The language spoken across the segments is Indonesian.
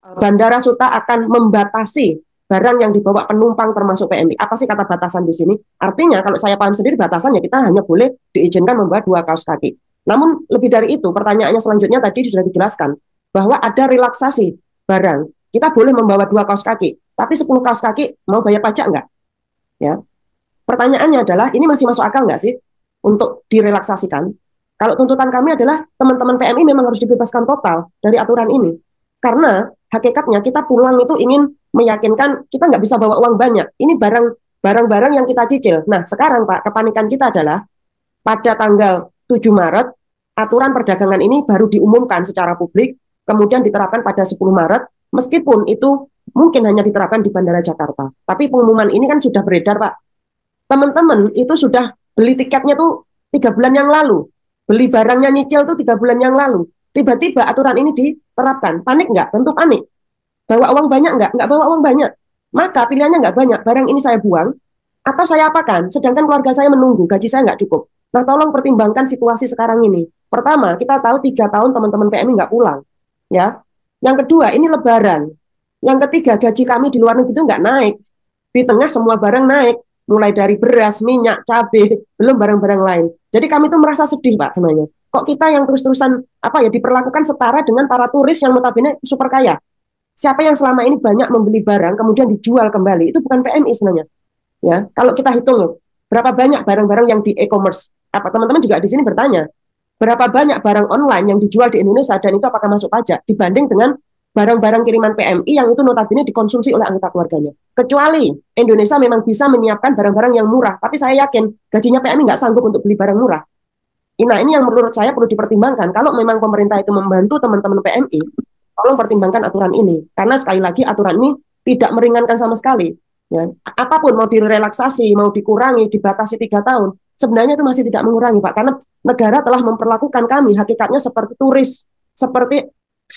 Bandara Suta akan membatasi barang yang dibawa penumpang termasuk PMI. Apa sih kata batasan di sini? Artinya kalau saya paham sendiri batasannya kita hanya boleh diizinkan membawa 2 kaos kaki. Namun lebih dari itu, pertanyaannya selanjutnya tadi sudah dijelaskan bahwa ada relaksasi barang. Kita boleh membawa 2 kaos kaki, tapi 10 kaos kaki mau bayar pajak nggak? Ya, pertanyaannya adalah ini masih masuk akal nggak sih untuk direlaksasikan? Kalau tuntutan kami adalah teman-teman PMI memang harus dibebaskan total dari aturan ini. Karena hakikatnya kita pulang itu ingin meyakinkan kita nggak bisa bawa uang banyak. Ini barang-barang yang kita cicil. Nah, sekarang Pak, kepanikan kita adalah pada tanggal 7 Maret, aturan perdagangan ini baru diumumkan secara publik, kemudian diterapkan pada 10 Maret, meskipun itu mungkin hanya diterapkan di Bandara Jakarta. Tapi pengumuman ini kan sudah beredar, Pak. Teman-teman itu sudah beli tiketnya tuh 3 bulan yang lalu, beli barangnya nyicil tuh 3 bulan yang lalu. Tiba-tiba aturan ini diterapkan, panik nggak? Tentu panik. Bawa uang banyak nggak? Nggak bawa uang banyak. Maka pilihannya nggak banyak. Barang ini saya buang, atau saya apakan? Sedangkan keluarga saya menunggu, gaji saya nggak cukup. Nah, tolong pertimbangkan situasi sekarang ini. Pertama, kita tahu 3 tahun teman-teman PMI nggak pulang. Ya. Yang kedua, ini lebaran. Yang ketiga, gaji kami di luar negeri itu nggak naik. Di tengah semua barang naik, mulai dari beras, minyak, cabai, belum barang-barang lain. Jadi kami tuh merasa sedih, Pak, sebenarnya. Kok kita yang terus-terusan diperlakukan setara dengan para turis yang notabene super kaya. Siapa yang selama ini banyak membeli barang kemudian dijual kembali, itu bukan PMI sebenarnya. Ya, kalau kita hitung loh, berapa banyak barang-barang yang di e-commerce? Apa teman-teman juga di sini bertanya, berapa banyak barang online yang dijual di Indonesia dan itu apakah masuk pajak dibanding dengan barang-barang kiriman PMI yang itu notabene dikonsumsi oleh anggota keluarganya. Kecuali Indonesia memang bisa menyiapkan barang-barang yang murah, tapi saya yakin gajinya PMI nggak sanggup untuk beli barang murah. Nah, ini yang menurut saya perlu dipertimbangkan. Kalau memang pemerintah itu membantu teman-teman PMI, tolong pertimbangkan aturan ini. Karena sekali lagi aturan ini tidak meringankan sama sekali. Ya, apapun mau direlaksasi, mau dikurangi, dibatasi 3 tahun, sebenarnya itu masih tidak mengurangi, Pak. Karena negara telah memperlakukan kami hakikatnya seperti turis, seperti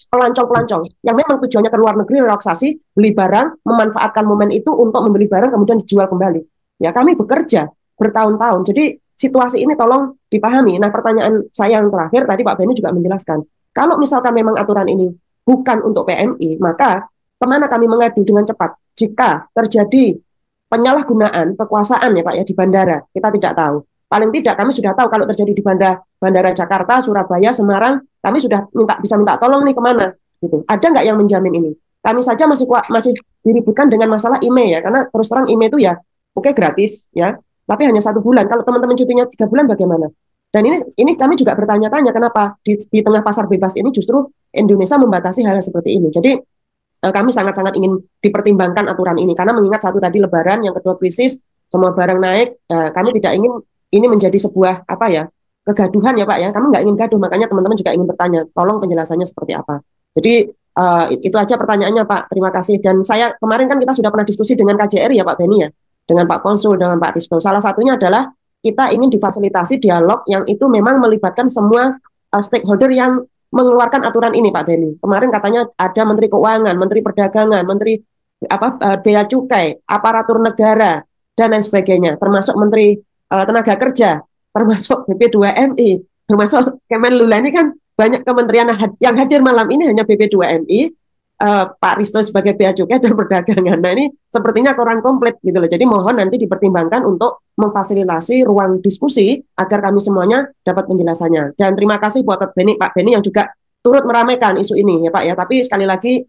pelancong-pelancong yang memang tujuannya ke luar negeri relaksasi, beli barang, memanfaatkan momen itu untuk membeli barang kemudian dijual kembali. Ya, kami bekerja bertahun-tahun. Jadi situasi ini tolong dipahami. Nah, pertanyaan saya yang terakhir tadi Pak Beni juga menjelaskan, kalau misalkan memang aturan ini bukan untuk PMI, maka kemana kami mengadu dengan cepat jika terjadi penyalahgunaan kekuasaan ya Pak ya di bandara, kita tidak tahu. Paling tidak kami sudah tahu kalau terjadi di bandara Jakarta, Surabaya, Semarang, kami sudah bisa minta tolong nih kemana gitu. Ada nggak yang menjamin ini? Kami saja masih diributkan dengan masalah IMEI ya, karena terus terang IMEI itu ya oke gratis ya, tapi hanya 1 bulan. Kalau teman-teman cutinya 3 bulan bagaimana? Dan ini kami juga bertanya-tanya kenapa di tengah pasar bebas ini justru Indonesia membatasi hal seperti ini. Jadi kami sangat-sangat ingin dipertimbangkan aturan ini karena mengingat satu tadi Lebaran, yang kedua krisis, semua barang naik. Kami tidak ingin ini menjadi sebuah kegaduhan ya Pak ya. Kami nggak ingin gaduh, makanya teman-teman juga ingin bertanya. Tolong penjelasannya seperti apa. Jadi itu aja pertanyaannya Pak. Terima kasih. Dan saya kemarin kan kita sudah pernah diskusi dengan KJRI ya Pak Beni ya, dengan Pak Konsul, dengan Pak Risto. Salah satunya adalah kita ingin difasilitasi dialog yang itu memang melibatkan semua stakeholder yang mengeluarkan aturan ini Pak Beni. Kemarin katanya ada Menteri Keuangan, Menteri Perdagangan, Menteri Bea Cukai, aparatur negara dan lain sebagainya, termasuk Menteri Tenaga Kerja, termasuk BP2MI, termasuk Kemenlula. Ini kan banyak kementerian yang hadir malam ini hanya BP2MI, Pak Risto sebagai Bea Cukai dan Perdagangan. Nah, ini sepertinya kurang komplit gitu loh. Jadi mohon nanti dipertimbangkan untuk memfasilitasi ruang diskusi agar kami semuanya dapat penjelasannya. Dan terima kasih buat Pak Beni yang juga turut meramaikan isu ini ya Pak ya. Tapi sekali lagi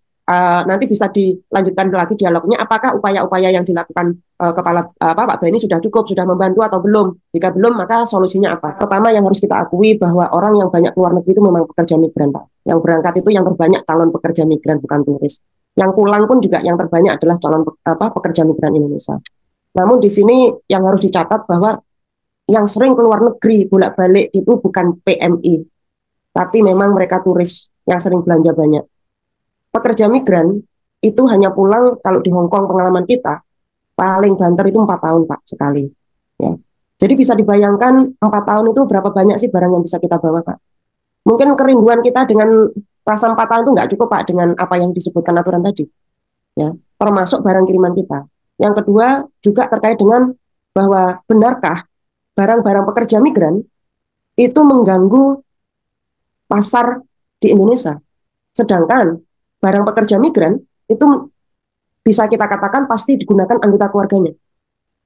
nanti bisa dilanjutkan lagi dialognya. Apakah upaya-upaya yang dilakukan Pak Beni sudah cukup, sudah membantu atau belum? Jika belum, maka solusinya apa? Pertama yang harus kita akui bahwa orang yang banyak keluar negeri itu memang pekerja migran Pak. Yang berangkat itu yang terbanyak calon pekerja migran bukan turis. Yang pulang pun juga yang terbanyak adalah calon pekerja migran Indonesia. Namun di sini yang harus dicatat bahwa yang sering keluar negeri bolak-balik itu bukan PMI, tapi memang mereka turis yang sering belanja banyak. Pekerja migran itu hanya pulang kalau di Hong Kong pengalaman kita paling banter itu 4 tahun Pak sekali. Ya. Jadi bisa dibayangkan 4 tahun itu berapa banyak sih barang yang bisa kita bawa Pak. Mungkin kerinduan kita dengan rasa 4 tahun itu nggak cukup Pak dengan apa yang disebutkan aturan tadi. Ya, termasuk barang kiriman kita. Yang kedua juga terkait dengan bahwa benarkah barang-barang pekerja migran itu mengganggu pasar di Indonesia. Sedangkan barang pekerja migran itu bisa kita katakan pasti digunakan anggota keluarganya.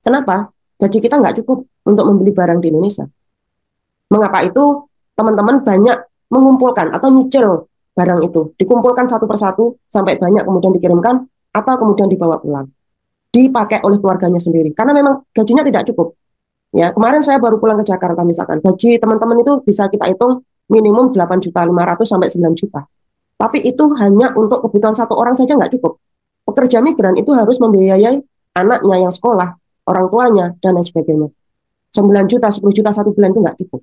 Kenapa? Gaji kita nggak cukup untuk membeli barang di Indonesia. Mengapa itu teman-teman banyak mengumpulkan atau nyicil barang itu, dikumpulkan satu persatu sampai banyak kemudian dikirimkan atau kemudian dibawa pulang, dipakai oleh keluarganya sendiri. Karena memang gajinya tidak cukup. Ya, kemarin saya baru pulang ke Jakarta misalkan, gaji teman-teman itu bisa kita hitung minimum 8.500.000 sampai 9 juta. Tapi itu hanya untuk kebutuhan satu orang saja nggak cukup. Pekerja migran itu harus membiayai anaknya yang sekolah, orang tuanya, dan lain sebagainya. 9 juta, 10 juta satu bulan itu nggak cukup.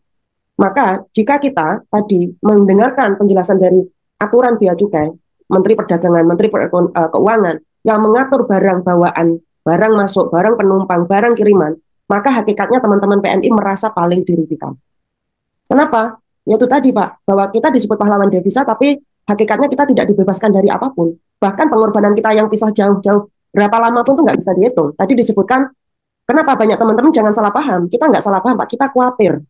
Maka jika kita tadi mendengarkan penjelasan dari aturan bea cukai, Menteri Perdagangan, Menteri Keuangan, yang mengatur barang bawaan, barang masuk, barang penumpang, barang kiriman, maka hakikatnya teman-teman PMI merasa paling dirugikan. Kenapa? Yaitu tadi Pak, bahwa kita disebut pahlawan devisa, tapi hakikatnya kita tidak dibebaskan dari apapun. Bahkan pengorbanan kita yang pisah jauh-jauh, berapa lama pun itu nggak bisa dihitung. Tadi disebutkan, kenapa banyak teman-teman jangan salah paham. Kita nggak salah paham Pak, kita khawatir.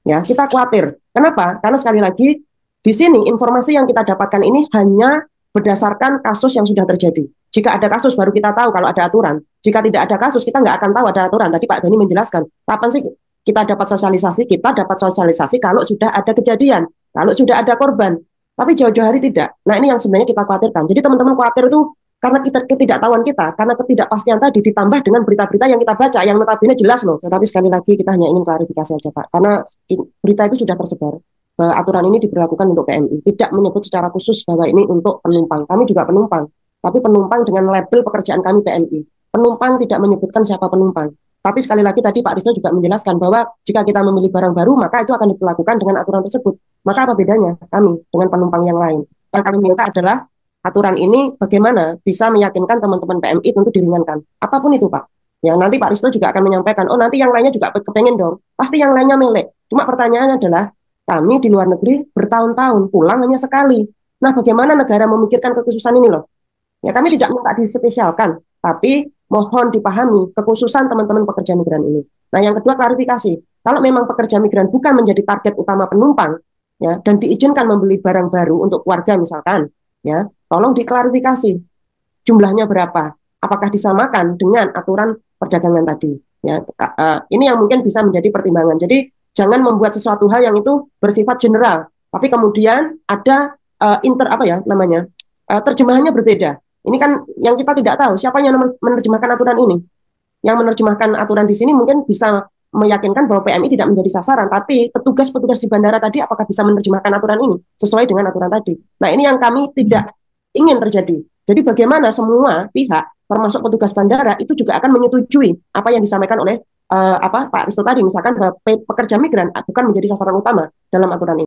Ya, kita khawatir. Kenapa? Karena sekali lagi, di sini informasi yang kita dapatkan ini hanya berdasarkan kasus yang sudah terjadi. Jika ada kasus baru kita tahu kalau ada aturan. Jika tidak ada kasus kita nggak akan tahu ada aturan. Tadi Pak Beni menjelaskan, kapan sih kita dapat sosialisasi? Kita dapat sosialisasi kalau sudah ada kejadian, kalau sudah ada korban. Tapi jauh-jauh hari tidak. Nah ini yang sebenarnya kita khawatirkan. Jadi teman-teman khawatir itu karena ketidaktahuan kita, karena ketidakpastian tadi ditambah dengan berita-berita yang kita baca, yang notabene jelas loh. Tetapi sekali lagi kita hanya ingin klarifikasi aja Pak, karena berita itu sudah tersebar. Aturan ini diberlakukan untuk PMI, tidak menyebut secara khusus bahwa ini untuk penumpang. Kami juga penumpang, tapi penumpang dengan label pekerjaan kami PMI. Penumpang tidak menyebutkan siapa penumpang. Tapi sekali lagi tadi Pak Risto juga menjelaskan bahwa jika kita memilih barang baru, maka itu akan diperlakukan dengan aturan tersebut. Maka apa bedanya kami dengan penumpang yang lain? Yang kami minta adalah aturan ini bagaimana bisa meyakinkan teman-teman PMI untuk diringankan. Apapun itu Pak. Yang nanti Pak Risto juga akan menyampaikan, oh nanti yang lainnya juga kepengen dong. Pasti yang lainnya melek. Cuma pertanyaannya adalah, kami di luar negeri bertahun-tahun, pulang hanya sekali. Nah bagaimana negara memikirkan kekhususan ini loh? Ya kami tidak minta dispesialkan, tapi mohon dipahami kekhususan teman-teman pekerja migran ini. Nah yang kedua klarifikasi, kalau memang pekerja migran bukan menjadi target utama penumpang, ya dan diizinkan membeli barang baru untuk keluarga misalkan, ya tolong diklarifikasi jumlahnya berapa, apakah disamakan dengan aturan perdagangan tadi. Ya, ini yang mungkin bisa menjadi pertimbangan. Jadi jangan membuat sesuatu hal yang itu bersifat general, tapi kemudian ada terjemahannya berbeda. Ini kan yang kita tidak tahu siapa yang menerjemahkan aturan ini. Yang menerjemahkan aturan di sini mungkin bisa meyakinkan bahwa PMI tidak menjadi sasaran, tapi petugas-petugas di bandara tadi apakah bisa menerjemahkan aturan ini sesuai dengan aturan tadi. Nah ini yang kami tidak ingin terjadi. Jadi bagaimana semua pihak, termasuk petugas bandara, itu juga akan menyetujui apa yang disampaikan oleh Pak Risto tadi, misalkan bahwa pekerja migran bukan menjadi sasaran utama dalam aturan ini.